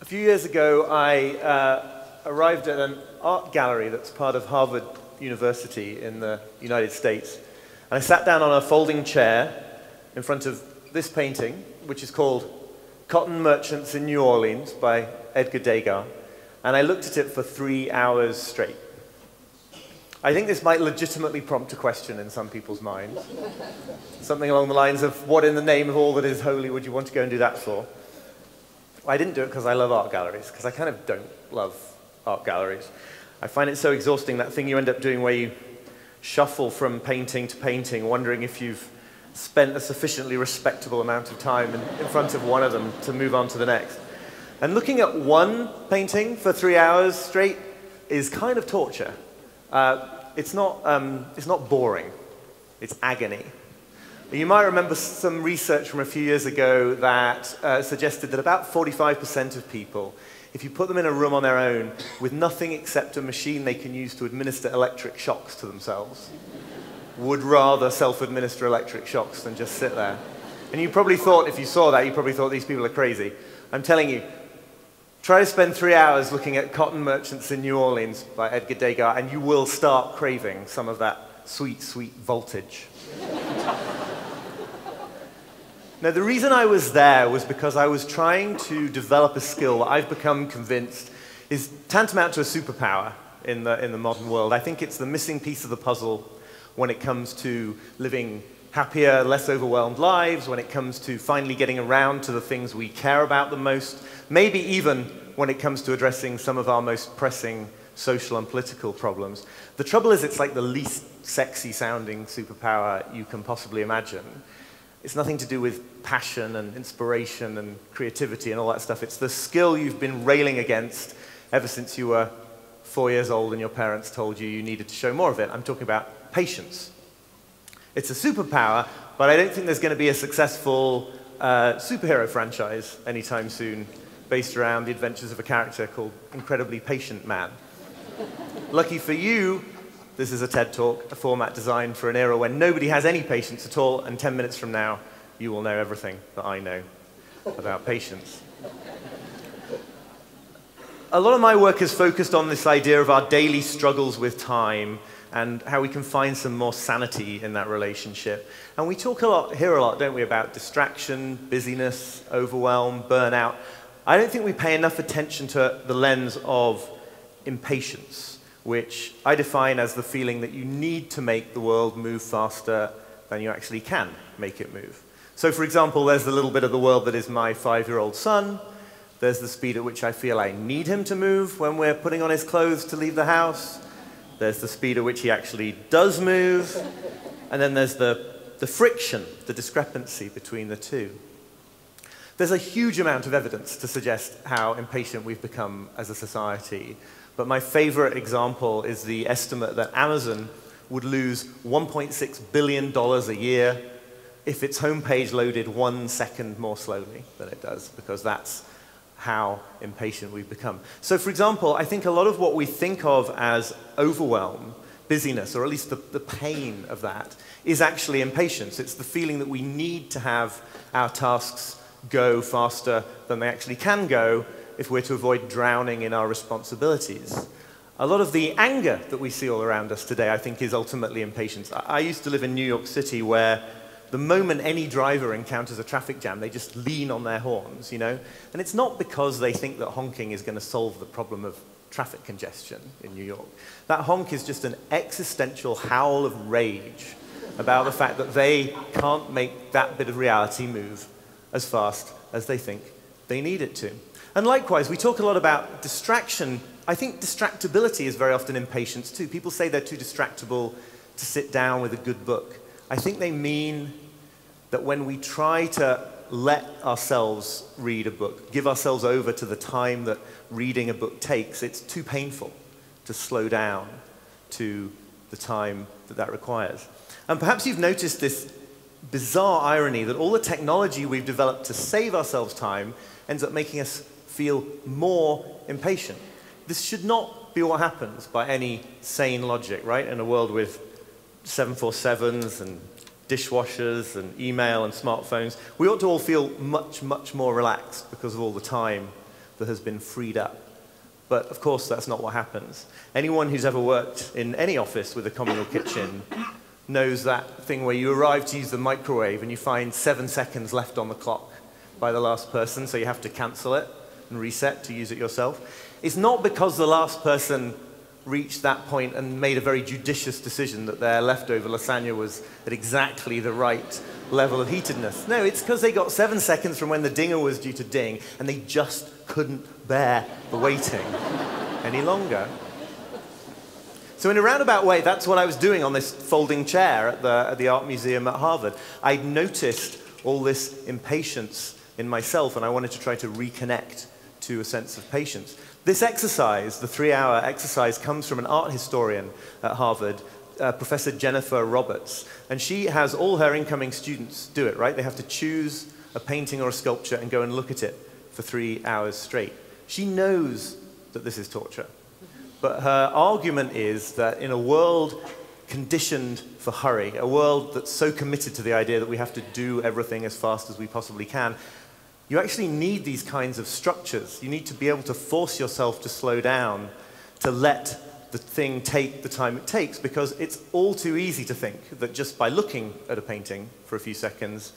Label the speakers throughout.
Speaker 1: few years ago, I arrived at an art gallery that's part of Harvard University in the United States. And I sat down on a folding chair in front of this painting, which is called Cotton Merchants in New Orleans by Edgar Degas. And I looked at it for 3 hours straight. I think this might legitimately prompt a question in some people's minds. Something along the lines of, what in the name of all that is holy would you want to go and do that for? I didn't do it because I love art galleries, because I kind of don't love art galleries. I find it so exhausting, that thing you end up doing where you shuffle from painting to painting, wondering if you've spent a sufficiently respectable amount of time in front of one of them to move on to the next. And looking at one painting for 3 hours straight is kind of torture. It's not boring, it's agony. You might remember some research from a few years ago that suggested that about 45% of people, if you put them in a room on their own with nothing except a machine they can use to administer electric shocks to themselves, would rather self-administer electric shocks than just sit there. And you probably thought, if you saw that, you probably thought these people are crazy. I'm telling you, try to spend 3 hours looking at Cotton Merchants in New Orleans by Edgar Degas, and you will start craving some of that sweet, sweet voltage. Now, the reason I was there was because I was trying to develop a skill that I've become convinced is tantamount to a superpower in the modern world. I think it's the missing piece of the puzzle when it comes to living happier, less overwhelmed lives, when it comes to finally getting around to the things we care about the most, maybe even when it comes to addressing some of our most pressing social and political problems. The trouble is, it's like the least sexy sounding superpower you can possibly imagine. It's nothing to do with passion and inspiration and creativity and all that stuff. It's the skill you've been railing against ever since you were 4 years old and your parents told you you needed to show more of it. I'm talking about patience. It's a superpower, but I don't think there's going to be a successful superhero franchise anytime soon based around the adventures of a character called Incredibly Patient Man. Lucky for you, this is a TED Talk, a format designed for an era when nobody has any patience at all, and 10 minutes from now, you will know everything that I know about patience. A lot of my work is focused on this idea of our daily struggles with time and how we can find some more sanity in that relationship. And we talk here a lot, don't we, about distraction, busyness, overwhelm, burnout. I don't think we pay enough attention to the lens of impatience, which I define as the feeling that you need to make the world move faster than you actually can make it move. So, for example, there's the little bit of the world that is my 5-year-old son. There's the speed at which I feel I need him to move when we're putting on his clothes to leave the house. There's the speed at which he actually does move. And then there's the friction, the discrepancy between the two. There's a huge amount of evidence to suggest how impatient we've become as a society. But my favorite example is the estimate that Amazon would lose $1.6 billion a year if its homepage loaded 1 second more slowly than it does, because that's how impatient we've become. So, for example, I think a lot of what we think of as overwhelm, busyness, or at least the pain of that, is actually impatience. It's the feeling that we need to have our tasks go faster than they actually can go if we're to avoid drowning in our responsibilities. A lot of the anger that we see all around us today, I think, is ultimately impatience. I used to live in New York City, where the moment any driver encounters a traffic jam, they just lean on their horns, you know? And it's not because they think that honking is going to solve the problem of traffic congestion in New York. That honk is just an existential howl of rage about the fact that they can't make that bit of reality move as fast as they think they need it to. And likewise, we talk a lot about distraction. I think distractibility is very often impatience too. People say they're too distractible to sit down with a good book. I think they mean that when we try to let ourselves read a book, give ourselves over to the time that reading a book takes, it's too painful to slow down to the time that that requires. And perhaps you've noticed this bizarre irony that all the technology we've developed to save ourselves time ends up making us feel more impatient. This should not be what happens by any sane logic, right? In a world with 747s and dishwashers and email and smartphones, we ought to all feel much, much more relaxed because of all the time that has been freed up. But of course, that's not what happens. Anyone who's ever worked in any office with a communal kitchen knows that thing where you arrive to use the microwave and you find 7 seconds left on the clock by the last person, so you have to cancel it and reset to use it yourself. It's not because the last person reached that point and made a very judicious decision that their leftover lasagna was at exactly the right level of heatedness. No, it's because they got 7 seconds from when the dinger was due to ding, and they just couldn't bear the waiting any longer. So in a roundabout way, that's what I was doing on this folding chair at the Art Museum at Harvard. I'd noticed all this impatience in myself, and I wanted to try to reconnect to a sense of patience. This exercise, the 3-hour exercise, comes from an art historian at Harvard, Professor Jennifer Roberts. And she has all her incoming students do it, right? They have to choose a painting or a sculpture and go and look at it for 3 hours straight. She knows that this is torture. But her argument is that in a world conditioned for hurry, a world that's so committed to the idea that we have to do everything as fast as we possibly can, you actually need these kinds of structures. You need to be able to force yourself to slow down, to let the thing take the time it takes, because it's all too easy to think that just by looking at a painting for a few seconds,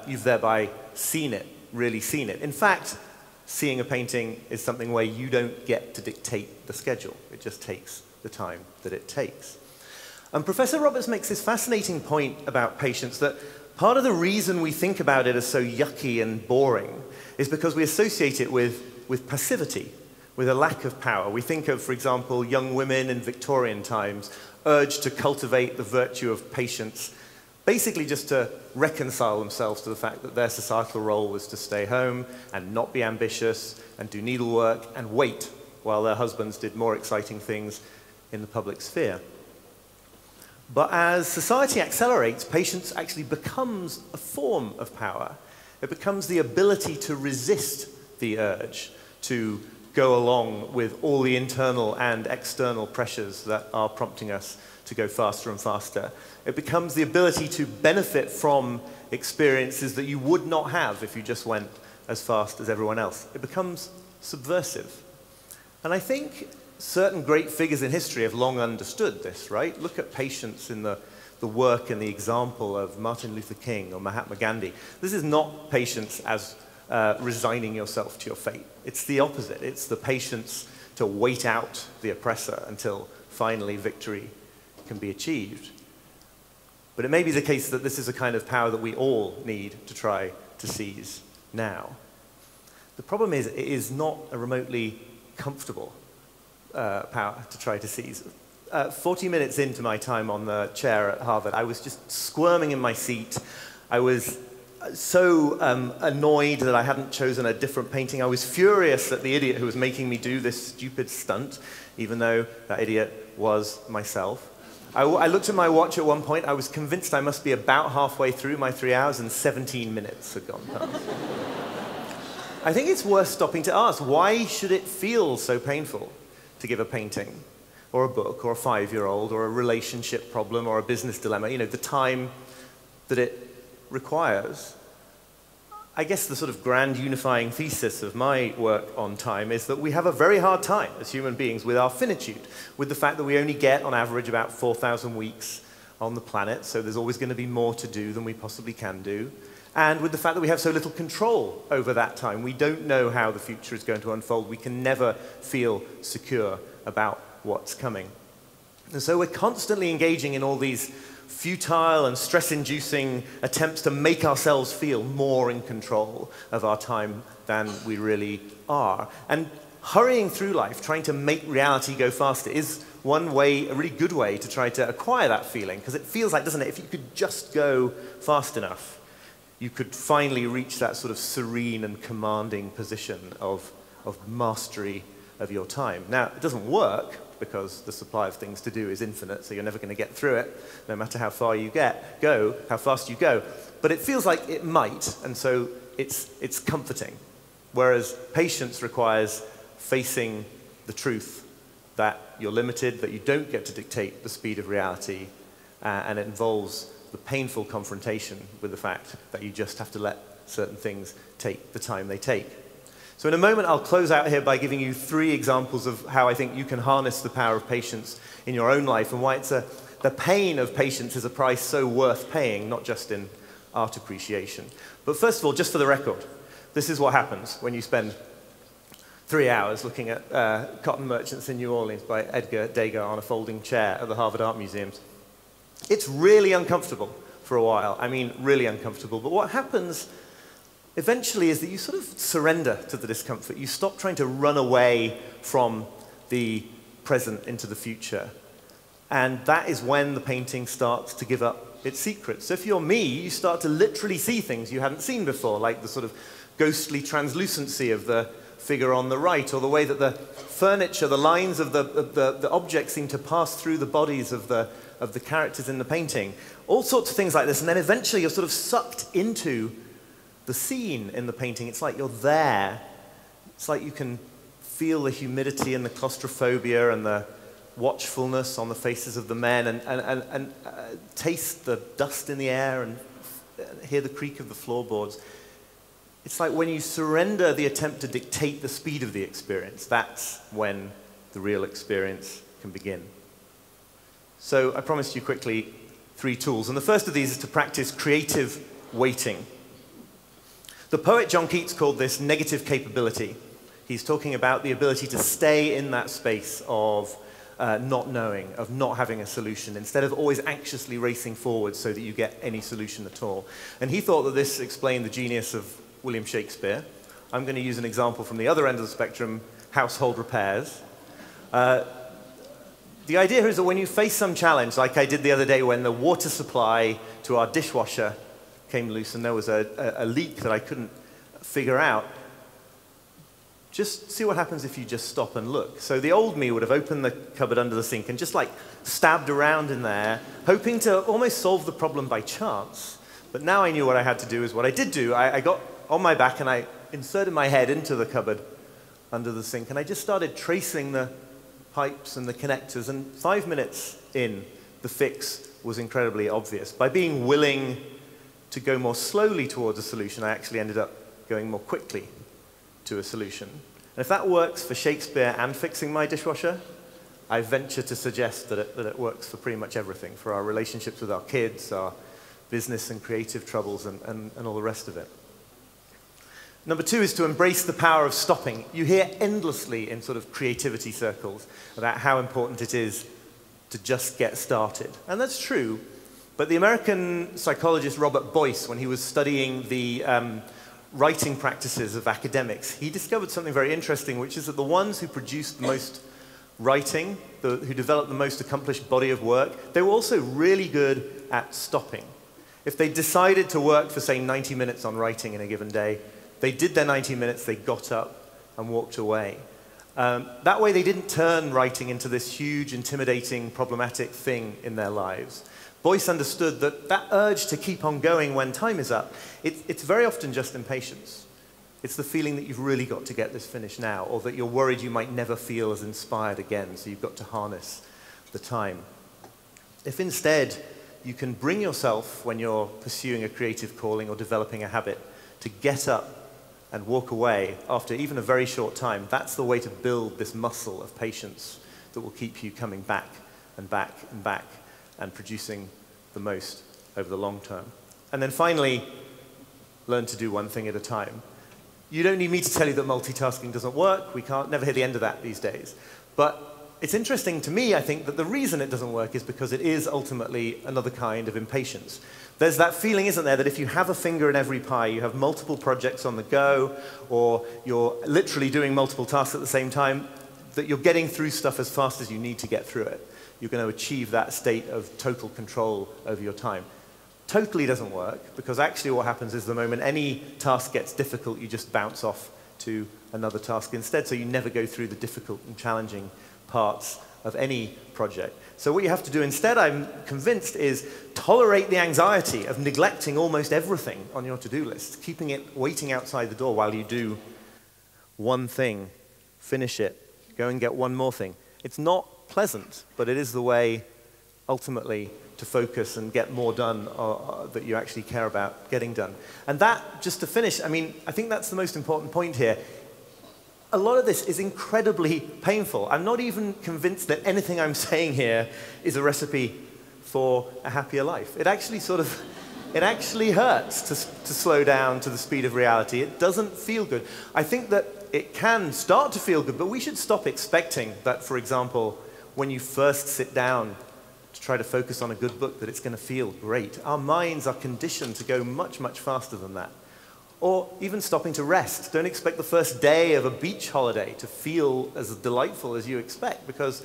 Speaker 1: you've thereby seen it, really seen it. In fact, seeing a painting is something where you don't get to dictate the schedule. It just takes the time that it takes. And Professor Roberts makes this fascinating point about patience, that part of the reason we think about it as so yucky and boring is because we associate it with passivity, with a lack of power. We think of, for example, young women in Victorian times urged to cultivate the virtue of patience, basically just to reconcile themselves to the fact that their societal role was to stay home and not be ambitious and do needlework and wait while their husbands did more exciting things in the public sphere. But as society accelerates, patience actually becomes a form of power. It becomes the ability to resist the urge to go along with all the internal and external pressures that are prompting us to go faster and faster. It becomes the ability to benefit from experiences that you would not have if you just went as fast as everyone else. It becomes subversive. And I think certain great figures in history have long understood this, right? Look at patience in the work and the example of Martin Luther King or Mahatma Gandhi. This is not patience as resigning yourself to your fate. It's the opposite. It's the patience to wait out the oppressor until finally victory can be achieved. But it may be the case that this is a kind of power that we all need to try to seize now. The problem is, it is not a remotely comfortable power to try to seize. 40 minutes into my time on the chair at Harvard, I was just squirming in my seat. I was so annoyed that I hadn't chosen a different painting. I was furious at the idiot who was making me do this stupid stunt, even though that idiot was myself. I looked at my watch at one point. I was convinced I must be about halfway through my 3 hours, and 17 minutes had gone past. I think it's worth stopping to ask, why should it feel so painful to give a painting, or a book, or a 5-year-old, or a relationship problem, or a business dilemma, the time that it requires? I guess the sort of grand unifying thesis of my work on time is that we have a very hard time as human beings with our finitude, with the fact that we only get, on average, about 4,000 weeks on the planet, so there's always going to be more to do than we possibly can do, and with the fact that we have so little control over that time. We don't know how the future is going to unfold. We can never feel secure about what's coming. And so we're constantly engaging in all these futile and stress-inducing attempts to make ourselves feel more in control of our time than we really are. And hurrying through life, trying to make reality go faster, is one way, a really good way to try to acquire that feeling, because it feels like, doesn't it, if you could just go fast enough, you could finally reach that sort of serene and commanding position of mastery of your time. Now, it doesn't work, because the supply of things to do is infinite, so you're never going to get through it, no matter how far you go, how fast you go. But it feels like it might, and so it's comforting. Whereas patience requires facing the truth that you're limited, that you don't get to dictate the speed of reality, and it involves the painful confrontation with the fact that you just have to let certain things take the time they take. So in a moment, I'll close out here by giving you 3 examples of how I think you can harness the power of patience in your own life and why the pain of patience is a price so worth paying, not just in art appreciation. But first of all, just for the record, this is what happens when you spend 3 hours looking at Cotton Merchants in New Orleans by Edgar Degas on a folding chair at the Harvard Art Museums. It's really uncomfortable for a while. I mean, really uncomfortable. But what happens eventually is that you sort of surrender to the discomfort. You stop trying to run away from the present into the future. And that is when the painting starts to give up its secrets. So if you're me, you start to literally see things you hadn't seen before, like the sort of ghostly translucency of the figure on the right, or the way that the furniture, the lines of the objects seem to pass through the bodies of the characters in the painting. All sorts of things like this. And then eventually you're sort of sucked into the scene in the painting. It's like you're there. It's like you can feel the humidity and the claustrophobia and the watchfulness on the faces of the men and taste the dust in the air and hear the creak of the floorboards. It's like when you surrender the attempt to dictate the speed of the experience, that's when the real experience can begin. So I promised you quickly 3 tools. And the first of these is to practice creative waiting. The poet John Keats called this negative capability. He's talking about the ability to stay in that space of not knowing, of not having a solution, instead of always anxiously racing forward so that you get any solution at all. And he thought that this explained the genius of William Shakespeare. I'm going to use an example from the other end of the spectrum, household repairs. The idea is that when you face some challenge, like I did the other day when the water supply to our dishwasher came loose and there was a leak that I couldn't figure out, just see what happens if you just stop and look. So the old me would have opened the cupboard under the sink and just like stabbed around in there, hoping to almost solve the problem by chance. But now I knew what I had to do is what I did do. I got on my back and I inserted my head into the cupboard under the sink and I just started tracing the pipes and the connectors, and 5 minutes in, the fix was incredibly obvious. By being willing to go more slowly towards a solution, I actually ended up going more quickly to a solution. And if that works for Shakespeare and fixing my dishwasher, I venture to suggest that it works for pretty much everything, for our relationships with our kids, our business and creative troubles, and all the rest of it. Number 2 is to embrace the power of stopping. You hear endlessly in sort of creativity circles about how important it is to just get started. And that's true. But the American psychologist Robert Boyce, when he was studying the writing practices of academics, he discovered something very interesting, which is that the ones who produced the most writing, who developed the most accomplished body of work, they were also really good at stopping. If they decided to work for, say, 90 minutes on writing in a given day, they did their 90 minutes, they got up and walked away. That way they didn't turn writing into this huge, intimidating, problematic thing in their lives. Boyce understood that that urge to keep on going when time is up, it's very often just impatience. It's the feeling that you've really got to get this finished now, or that you're worried you might never feel as inspired again, so you've got to harness the time. If instead you can bring yourself, when you're pursuing a creative calling or developing a habit, to get up and walk away after even a very short time, that's the way to build this muscle of patience that will keep you coming back and back and back and producing the most over the long term. And then finally, learn to do one thing at a time. You don't need me to tell you that multitasking doesn't work. We can't never hear the end of that these days. But it's interesting to me, I think, that the reason it doesn't work is because it is ultimately another kind of impatience. There's that feeling, isn't there, that if you have a finger in every pie, you have multiple projects on the go, or you're literally doing multiple tasks at the same time, that you're getting through stuff as fast as you need to get through it. You're going to achieve that state of total control over your time. Totally doesn't work, because actually what happens is the moment any task gets difficult, you just bounce off to another task instead, so you never go through the difficult and challenging parts of any project. So what you have to do instead, I'm convinced, is tolerate the anxiety of neglecting almost everything on your to-do list, keeping it waiting outside the door while you do one thing, finish it, go and get one more thing. It's not pleasant, but it is the way, ultimately, to focus and get more done that you actually care about getting done. And that, just to finish, I mean, I think that's the most important point here. a lot of this is incredibly painful. I'm not even convinced that anything I'm saying here is a recipe for a happier life. It actually it actually hurts to slow down to the speed of reality. It doesn't feel good. I think that it can start to feel good, but we should stop expecting that, for example, when you first sit down to try to focus on a good book, that it's going to feel great. Our minds are conditioned to go much, much faster than that. Or even stopping to rest. Don't expect the first day of a beach holiday to feel as delightful as you expect, because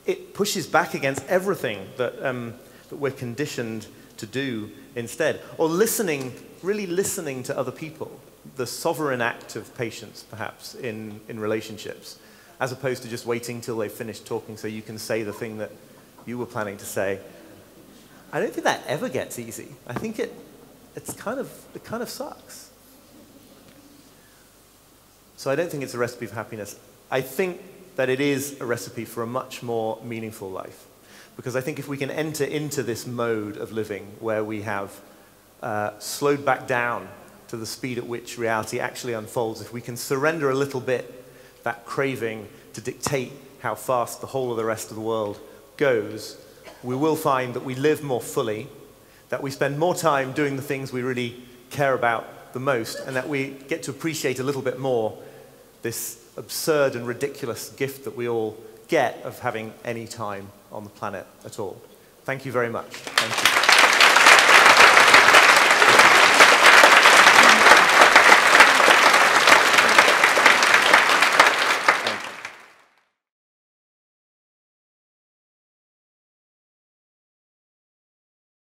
Speaker 1: it pushes back against everything that, that we're conditioned to do instead. Or listening, really listening to other people. The sovereign act of patience, perhaps, in relationships, as opposed to just waiting till they've finished talking so you can say the thing that you were planning to say. I don't think that ever gets easy. I think it kind of sucks. So I don't think it's a recipe for happiness. I think that it is a recipe for a much more meaningful life. Because I think if we can enter into this mode of living where we have slowed back down to the speed at which reality actually unfolds, if we can surrender a little bit that craving to dictate how fast the whole of the rest of the world goes, we will find that we live more fully, that we spend more time doing the things we really care about the most, and that we get to appreciate a little bit more this absurd and ridiculous gift that we all get of having any time on the planet at all. Thank you very much. Thank you.